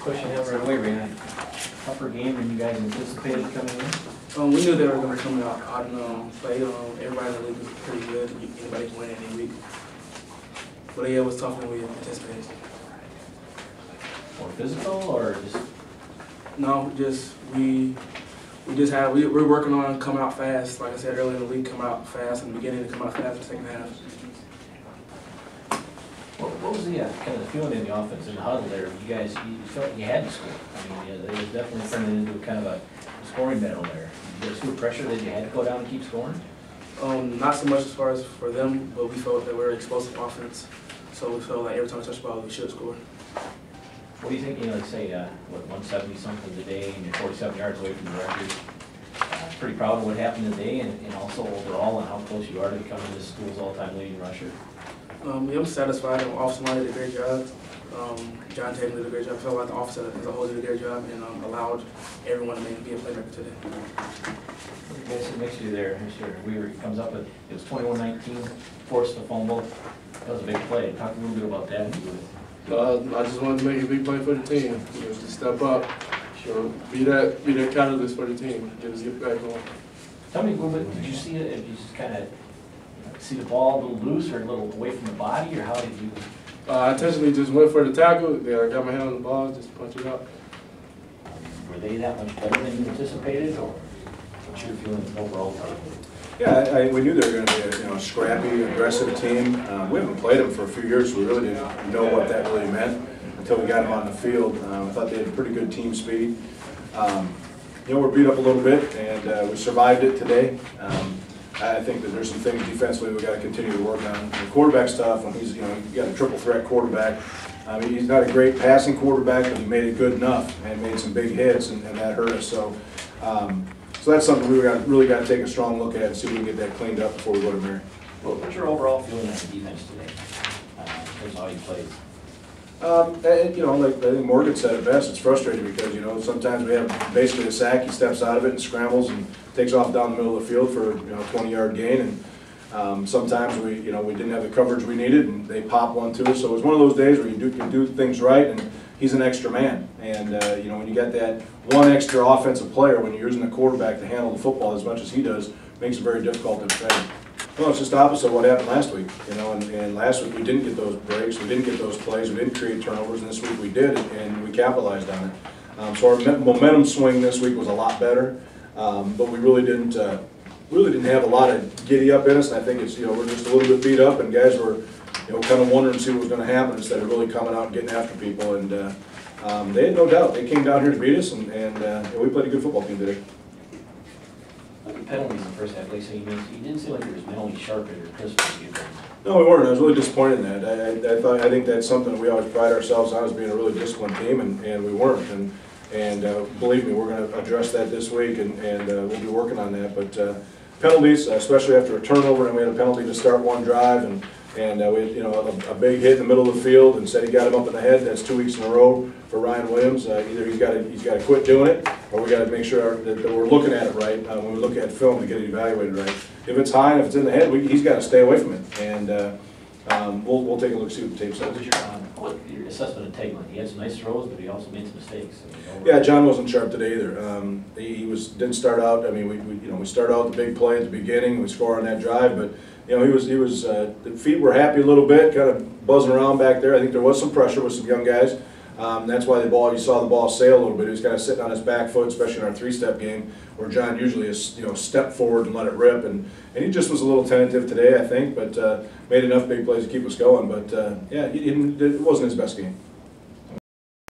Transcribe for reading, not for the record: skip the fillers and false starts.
question out right away, Ray. Tougher game than you guys anticipated coming in? We knew they were going to come out and play. Everybody in the league was pretty good. Anybody can win any week. But yeah, it was tougher than we anticipated. More physical or just? No, we're working on coming out fast. Like I said earlier in the week, come out fast in the beginning and come out fast in the second half. What was the kind of the feeling in the offense in the huddle there? You guys, you felt you had to score. I mean, it was definitely turning into kind of a scoring battle there. Did you guys feel pressure that you had to go down and keep scoring? Not so much as far as for them, but we felt that we were explosive offense. So we felt like every time we touched the ball, we should score. What do you think, like say, 170 something today and you're 47 yards away from the record? Pretty proud of what happened today and also overall and how close you are to becoming this school's all-time leading rusher? Yeah, I'm satisfied. The offensive line did a great job. John Tatum did a great job. I felt like the offense as a whole did a great job and allowed everyone to be a playmaker today. What do you guys sit next to you there? Weaver comes up with, it was 21-19, forced the fumble. That was a big play. Talk a little bit about that. I just wanted to make a big play for the team. To step up, be that catalyst for the team, get us get back on. Tell me a little bit. Did you see it? Did you just kind of see the ball a little loose or a little away from the body, or how did you? I intentionally just went for the tackle. Yeah, I got my hand on the ball, just punch it up. Were they that much better than you anticipated, or what's your feeling overall? Yeah, we knew they were going to be a scrappy, aggressive team. We haven't played them for a few years, so we really didn't know what that really meant until we got them on the field. I thought they had pretty good team speed. We're beat up a little bit, and we survived it today. I think that there's some things defensively we got to continue to work on. The quarterback's tough when he's, you got a triple threat quarterback. He's not a great passing quarterback, but he made it good enough and made some big hits, and that hurt us. So that's something we really got to take a strong look at and see if we can get that cleaned up before we go to Mary. Well, what's your overall feeling on the defense today? Here's how you played. Like I think Morgan said it best, it's frustrating because, sometimes we have basically a sack, he steps out of it and scrambles and takes off down the middle of the field for, 20-yard gain. And sometimes we didn't have the coverage we needed and they pop one to us. So it was one of those days where you do things right and he's an extra man. And, when you got that one extra offensive player, when you're using the quarterback to handle the football as much as he does, makes it very difficult to defend. Well, it's just the opposite of what happened last week, and last week we didn't get those breaks, we didn't get those plays, we didn't create turnovers, and this week we did, and we capitalized on it. So our momentum swing this week was a lot better, but we really didn't have a lot of giddy up in us, and I think it's, we're just a little bit beat up, and guys were, kind of wondering to see what was going to happen instead of really coming out and getting after people, and they had no doubt. They came down here to beat us, and we played a good football team today. Penalties in the first half, like you didn't seem like you were as mentally sharp or crisp as you did. No, we weren't. I was really disappointed in that. I think that's something that we always pride ourselves on as being a really disciplined team, and we weren't. And believe me, we're going to address that this week, and we'll be working on that. But penalties, especially after a turnover, and we had a penalty to start one drive, and we had, a big hit in the middle of the field, and said he got him up in the head. That's 2 weeks in a row for Ryan Williams. Either he's got to quit doing it, or we got to make sure that we're looking at it right when we look at film to get it evaluated right. If it's high and if it's in the head, he's got to stay away from it. And we'll take a look, see what the tape says. What was your assessment of Teglin? He had some nice throws, but he also made some mistakes. Yeah, John wasn't sharp today either. He didn't start out. I mean, we start out the big play at the beginning. We score on that drive, but he was the feet were happy a little bit, kind of buzzing around back there. I think there was some pressure with some young guys. That's why you saw the ball sail a little bit. He was kind of sitting on his back foot, especially in our three-step game, where John usually is, step forward and let it rip. And he just was a little tentative today, I think, but made enough big plays to keep us going. But yeah, it wasn't his best game.